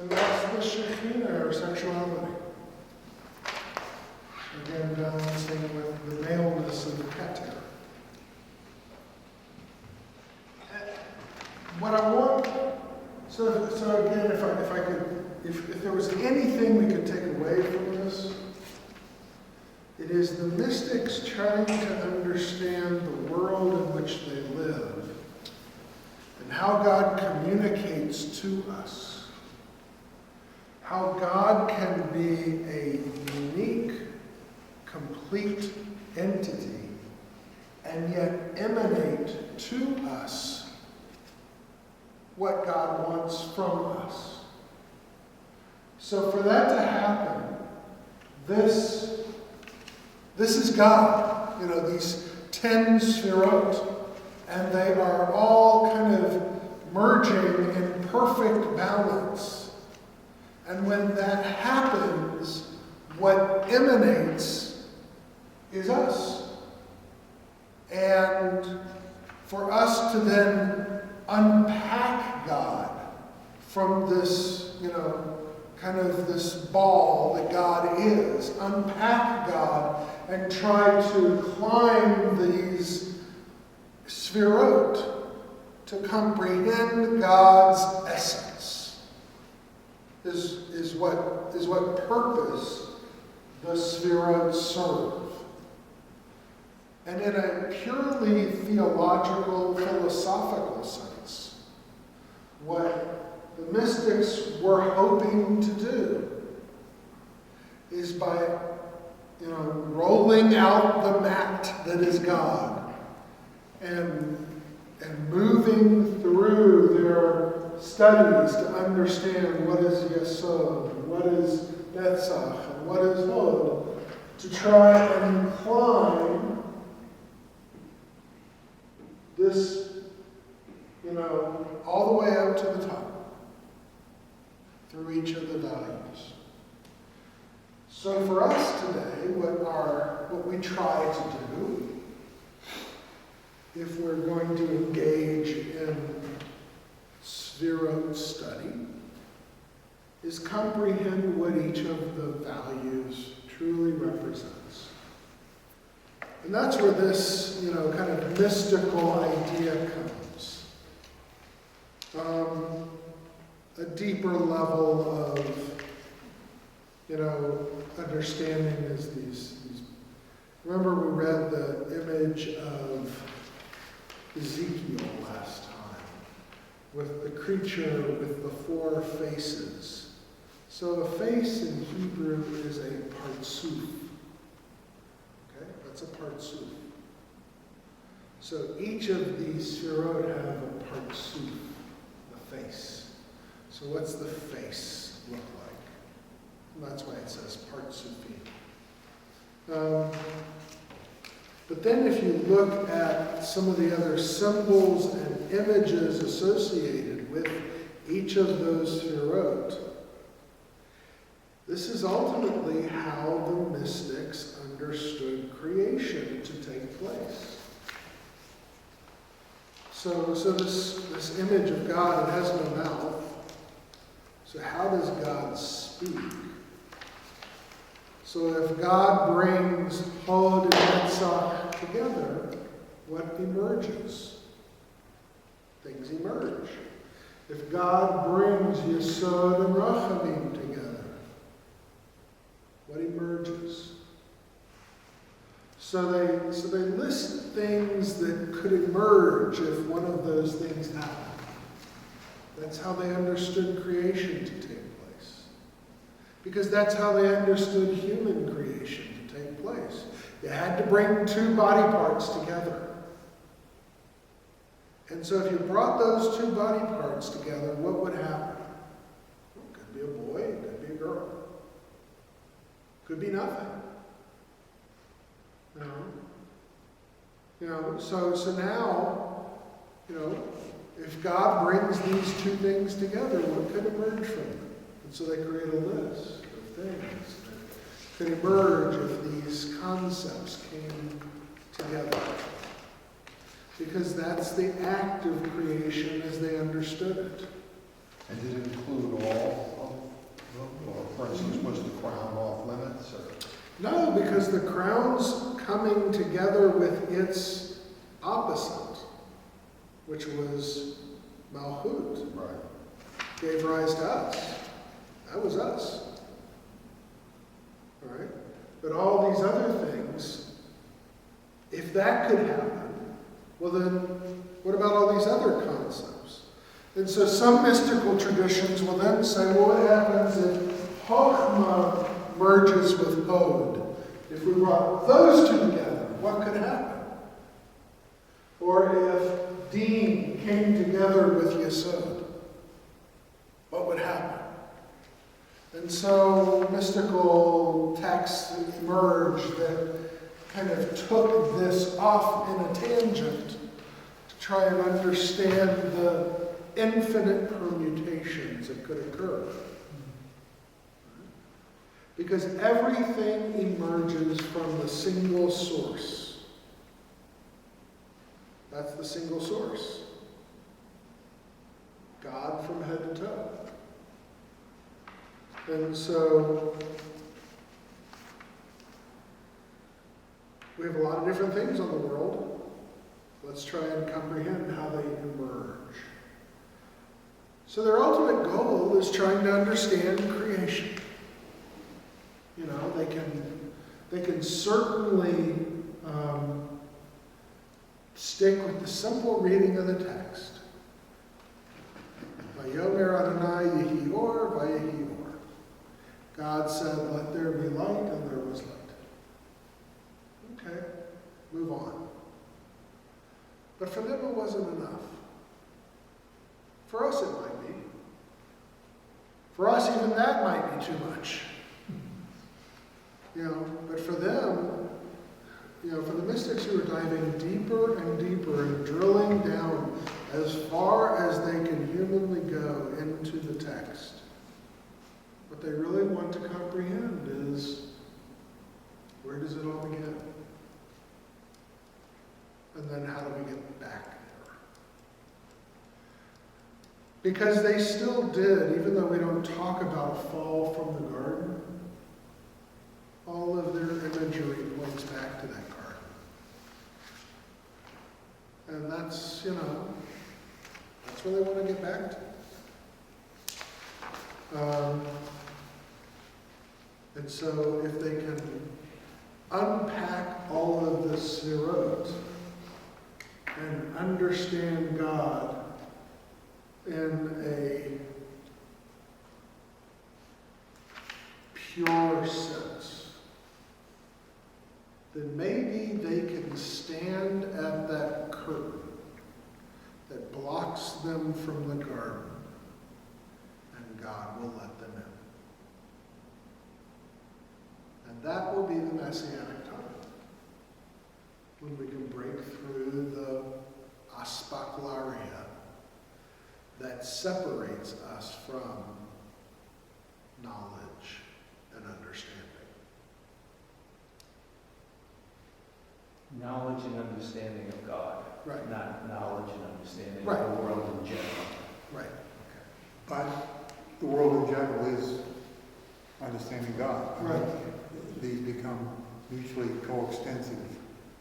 And that's the Shekhinah, or sexuality. Again, balancing with the maleness of the Keter. What I want, so again, if there was anything we could take away from this, it is the mystics trying to understand the world in which they live and how God communicates to us. How God can be a unique, complete entity and yet emanate to us what God wants from us. So for that to happen, this is God. You know, these 10 sefirot, and they are all kind of merging in perfect balance. And when that happens, what emanates is us. And for us to then unpack God from this, kind of this ball that God is, unpack God, and try to climb these sphirot to comprehend God's essence is what purpose the sphirot serve. And in a purely theological, philosophical sense, what the mystics were hoping to do is by, rolling out the mat that is God and moving through their studies to understand what is Yesod, and what is Netzach, and what is Hod, to try and climb this, all the way up to the top, through each of the values. So for us today, what we try to do, if we're going to engage in sphirot study, is comprehend what each of the values truly represents. And that's where this, kind of mystical idea comes. A deeper level of, understanding is these. Remember we read the image of Ezekiel last time, with the creature with the 4 faces. So a face in Hebrew is a partsuf. Okay, that's a partsuf. So each of these sphirot have a partsuf, the face. So what's the face look like? And that's why it says partsufim. But then if you look at some of the other symbols and images associated with each of those sphirot, this is ultimately how the mystics understood creation to take place. So this image of God, it has no mouth. So how does God speak? So if God brings Hod and Netzach together, what emerges? Things emerge. If God brings Yesod and Rachamim together, what emerges? So they list things that could emerge if one of those things happened. That's how they understood creation to take place. Because that's how they understood human creation to take place. You had to bring 2 body parts together. And so if you brought those 2 body parts together, what would happen? Well, it could be a boy, it could be a girl. Could be nothing. So now, if God brings these 2 things together, what could emerge from them? And so they create a list of things that could emerge if these concepts came together. Because that's the act of creation as they understood it. And did it include all of them? Or, for instance, was the crown off limits? Or? No, because the crown's coming together with its opposite, which was Malchut. Right. Gave rise to us. That was us. All right? But all these other things, if that could happen, well then, what about all these other concepts? And so some mystical traditions will then say, well, what happens if Chokhmah merges with Hod? If we brought those 2 together, what could happen? Or if Din came together with Yesod, what would happen? And so mystical texts emerged that kind of took this off in a tangent to try and understand the infinite permutations that could occur. Because everything emerges from the single source. That's the single source. God from head to toe. And so we have a lot of different things on the world. Let's try and comprehend how they emerge. So their ultimate goal is trying to understand creation. You know, they can certainly stick with the simple reading of the text. Vayomer Adonai yehi or, vayehi or. God said, let there be light, and there was light. Okay, move on. But for them it wasn't enough. For us it might be. For us even that might be too much. You know, but for them, you know, for the mystics who are diving deeper and deeper and drilling down as far as they can humanly go into the text, what they really want to comprehend is, where does it all begin? And then how do we get back there? Because they still did, even though we don't talk about a fall from the garden, all of their imagery points back to that garden. And that's, you know, that's where they want to get back to. And so if they can unpack all of the sirot and understand God in a pure sense, then maybe they can stand at that curtain that blocks them from the garden, and God will let them in. And that will be the Messianic time, when we can break through the aspaklaria that separates us from knowledge and understanding. Knowledge and understanding of God, Right. not knowledge and understanding Right. of the world in general. Right. But the world in general is understanding God. Right. These become mutually coextensive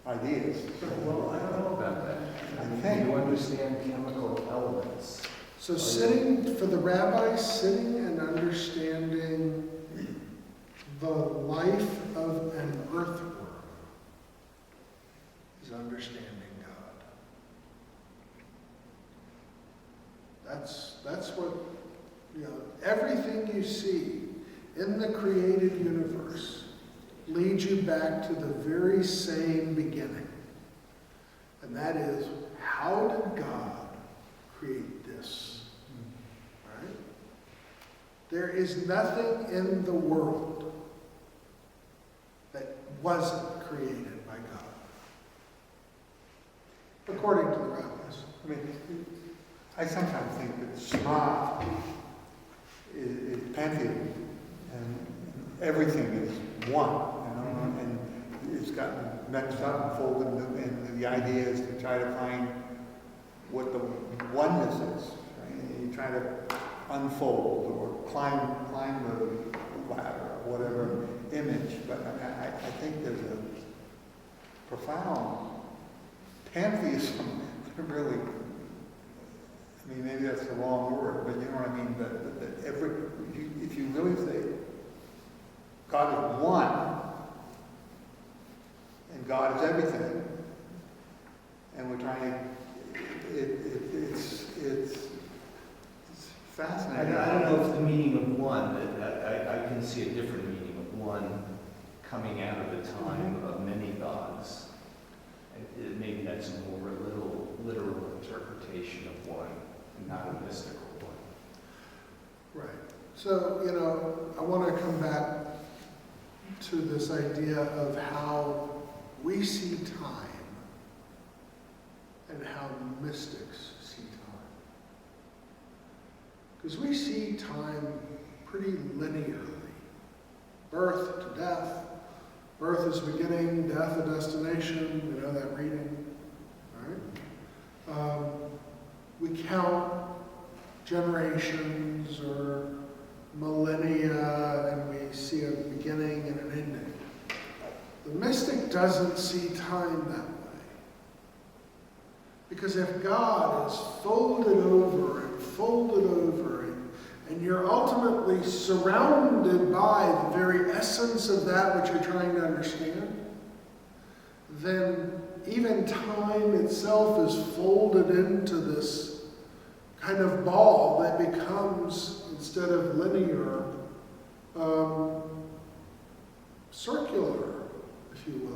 ideas. Well, I don't know about that. I mean, think- you understand chemical elements. So sitting, for the rabbi, sitting and understanding the life of an earthworm is understanding God. That's what, you know, everything you see in the created universe leads you back to the very same beginning. And that is, how did God create this? Right? There is nothing in the world that wasn't created by God, according to the rabbis. I mean, I sometimes think that Shema is pantheon, and everything is one, you know, and it's gotten mixed up and folded and the idea is to try to find what the oneness is, right? And you try to unfold or climb the ladder or whatever image, but I think there's a profound pantheism that really, I mean, maybe that's the wrong word, but you know what I mean, that if you really say God is one, and God is everything, and we're trying to, it's fascinating. I don't know if the meaning of one, I can see a different meaning of one coming out of the time of many gods. Maybe that's a more literal interpretation of one, not a mystical one. Right. So, you know, I want to come back to this idea of how we see time and how mystics see time. Because we see time pretty linearly. Birth to death. Birth is beginning, death a destination. We know that reading. Right? We count generations or millennia and we see a beginning and an ending. The mystic doesn't see time that way. Because if God is folded over and you're ultimately surrounded by the very essence of that which you're trying to understand, then even time itself is folded into this kind of ball that becomes, instead of linear, circular, if you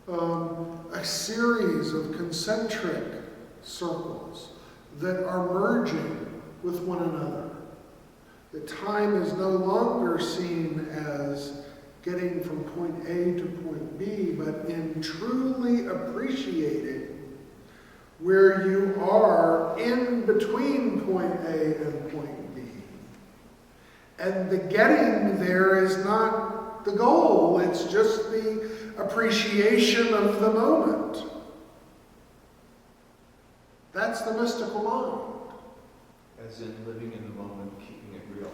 will. A series of concentric circles that are merging with one another. The time is no longer seen as getting from point A to point B, but in truly appreciating where you are in between point A and point B. And the getting there is not the goal, it's just the appreciation of the moment. That's the mystical mind. As in living in the moment, keeping it real.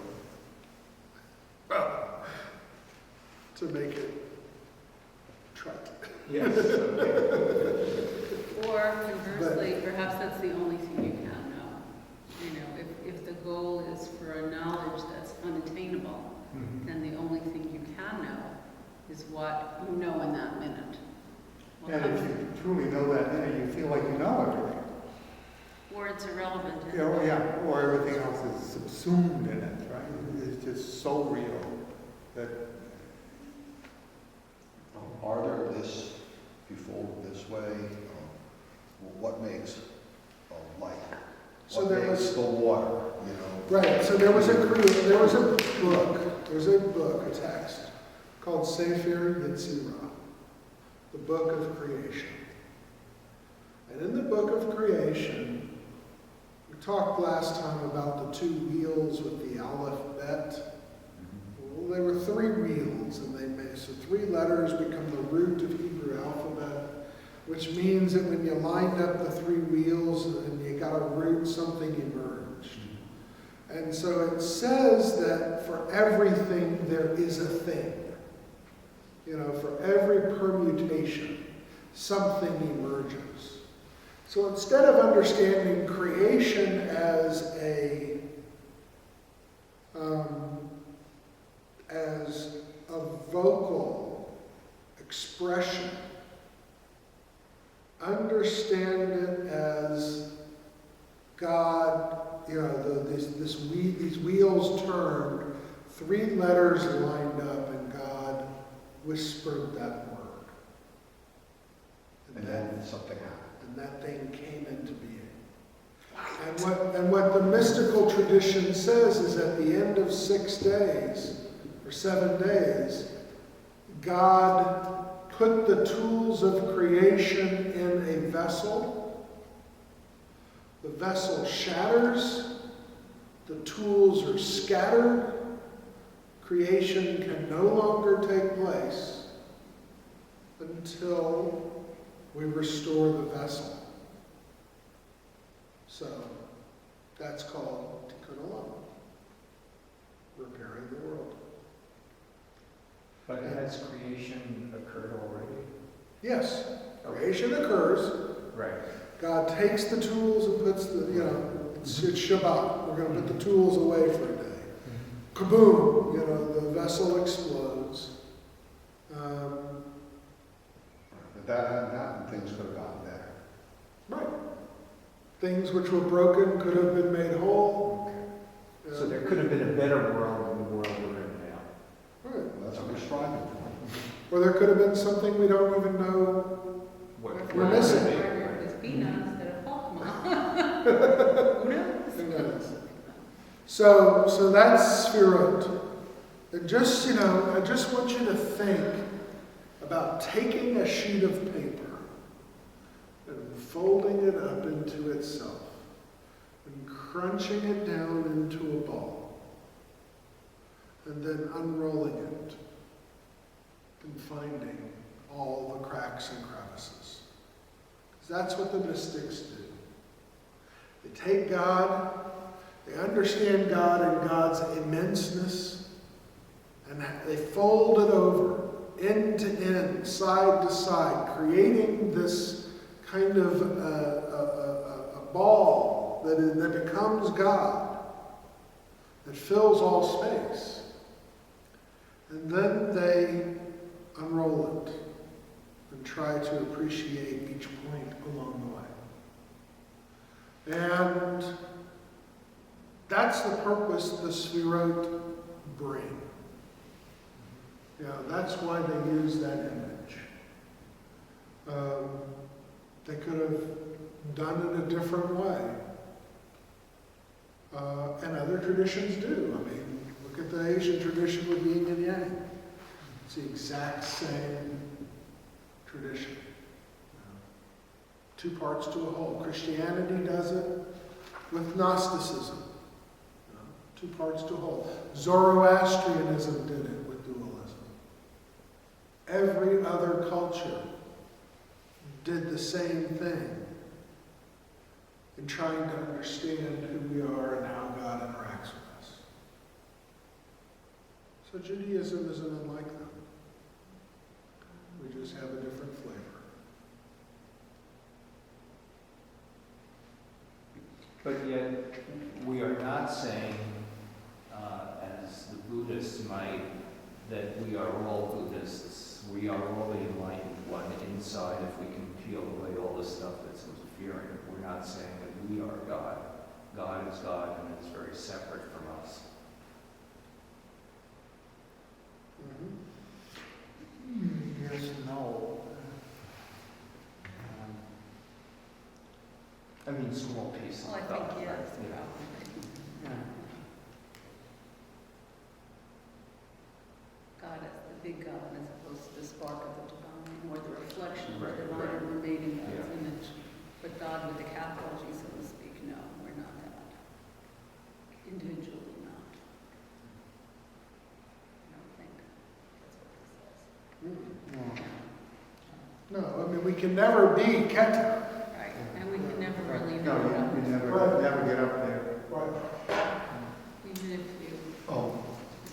Well, to make it trite. Yes, okay. Or conversely, perhaps that's the only thing you can know. You know, if the goal is for a knowledge that's unattainable, then the only thing you can know is what you know in that minute. And if you truly know that, then you feel like you know everything. Or it's irrelevant. Or everything else is subsumed in it, right? It's just so real that. Are there this, if you fold it this way, what makes light? So What there makes was the water, you know? right. So there was a book, a text called Sefer Yetzirah, the Book of Creation. And in the Book of Creation, we talked last time about the two wheels with the Aleph Bet. Well, there were three wheels, and so three letters become the root of Hebrew alphabet, which means that when you lined up the three wheels and you got a root, something emerged. And so it says that for everything there is a thing. You know, for every permutation, something emerges. So instead of understanding creation as a vocal expression, understand it as God, you know, these wheels turned, three letters lined up, and God whispered that word. And then something happened. And that thing came into being. And what the mystical tradition says is at the end of 6 days, or 7 days, God put the tools of creation in a vessel. The vessel shatters. The tools are scattered. Creation can no longer take place until we restore the vessel. So that's called Tikkun Olam, repairing the world. But has creation occurred already? Yes, creation occurs. Right. God takes the tools and puts it's Shabbat. We're going to put the tools away for a day. Kaboom! The vessel explodes. If that hadn't happened, things could have gotten better. Right. Things which were broken could have been made whole. So there could have been a better world than the world we're in now. Right. Well, that's what we're striving for. Or there could have been something we don't even know we're missing. It's Bina instead of Chokmah. Who knows? Who knows? So that's Sfirot. And just, I just want you to think about taking a sheet of paper and folding it up into itself and crunching it down into a ball and then unrolling it and finding all the cracks and crevices. Because that's what the mystics do. They take God They understand God and God's immenseness, and they fold it over, end to end, side to side, creating this kind of a ball that becomes God, that fills all space. And then they unroll it and try to appreciate each point along the way. And that's the purpose the Sefirot bring. That's why they use that image. They could have done it a different way. And other traditions do. I mean, look at the Asian tradition with yin and yang. It's the exact same tradition. Two parts to a whole. Christianity does it with Gnosticism. Two parts to a whole. Zoroastrianism did it with dualism. Every other culture did the same thing in trying to understand who we are and how God interacts with us. So Judaism isn't unlike them. We just have a different flavor. But yet, we are not saying, as the Buddhists might, that we are all Buddhists. We are all the enlightened one inside if we can peel away all the stuff that's interfering. We're not saying that we are God. God is God and is very separate from us. Yes and no. I mean, small pieces Well, I of think, God, yeah, right? that's the problem. Yeah. God as the big God as opposed to the spark of the divine, or the reflection of Right, the divine right. remaining God's Yeah. image. But God with the capital G, so to speak, no, we're not God. Individually not. I don't think that's what this No. No, I mean, we can never be Keter. says. Right, and we can never really No, know you God. never get up there. Right. Even if you.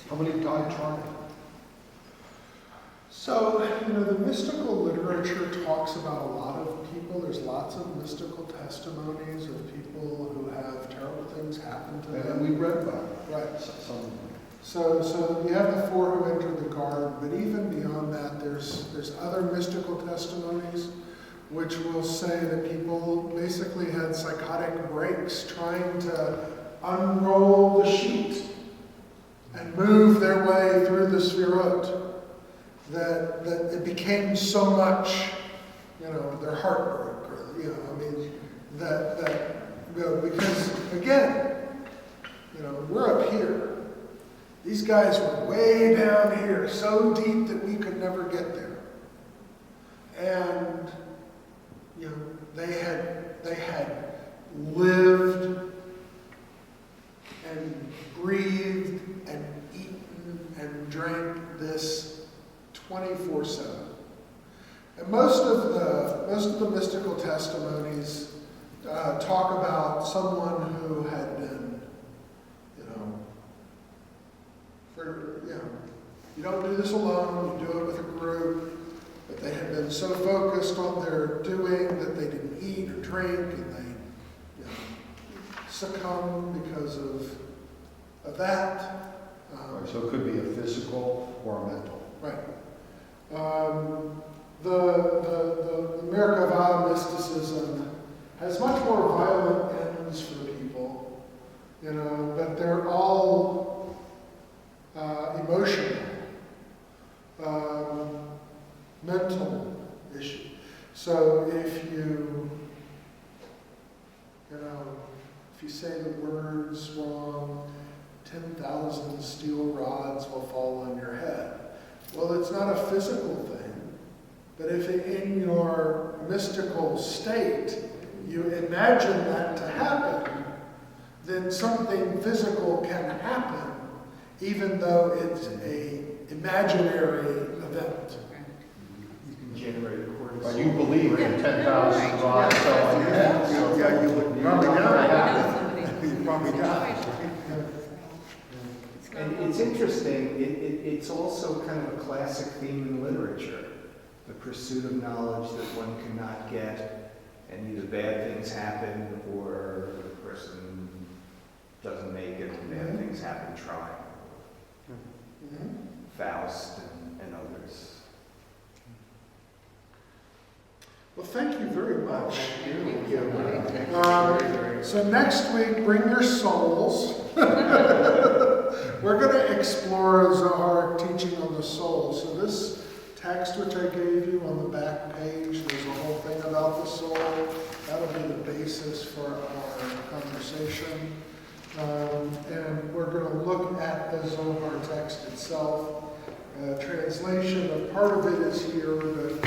How many God trying? So, the mystical literature talks about a lot of people. There's lots of mystical testimonies of people who have terrible things happen to them. And we read about it. Right. Some of them. So you have the four who entered the garden, but even beyond that, there's other mystical testimonies which will say that people basically had psychotic breaks trying to unroll the sheet and move their way through the Sefirot. That it became so much, their heart broke, or, because again, we're up here. These guys were way down here, so deep that we could never get there. And, they had lived and breathed and eaten and drank this 24/7. And most of the mystical testimonies talk about someone who had been, you don't do this alone, you do it with a group, but they had been so focused on their doing that they didn't eat or drink, and they succumbed because of that. Right, so it could be a physical or a mental. Right. The Merkava mysticism has much more violent ends for people, but they're all emotional, mental issues. So if you say the words wrong, 10,000 steel rods will fall on your head. Well, it's not a physical thing, but if in your mystical state you imagine that to happen, then something physical can happen, even though it's an imaginary event. You can generate cortisol. But you believe in 10,000 rods fell on your head. Yeah, you would probably I die. know somebody who's You probably die. it's interesting. It's also kind of a classic theme in literature. The pursuit of knowledge that one cannot get, and either bad things happen or the person doesn't make it and bad things happen trying. Faust and others. Well, thank you very much. Thank you. So next week, bring your souls. We're going to explore Zohar teaching on the soul. So this text which I gave you on the back page, there's a whole thing about the soul. That'll be the basis for our conversation. And we're going to look at the Zohar text itself. Translation of part of it is here, but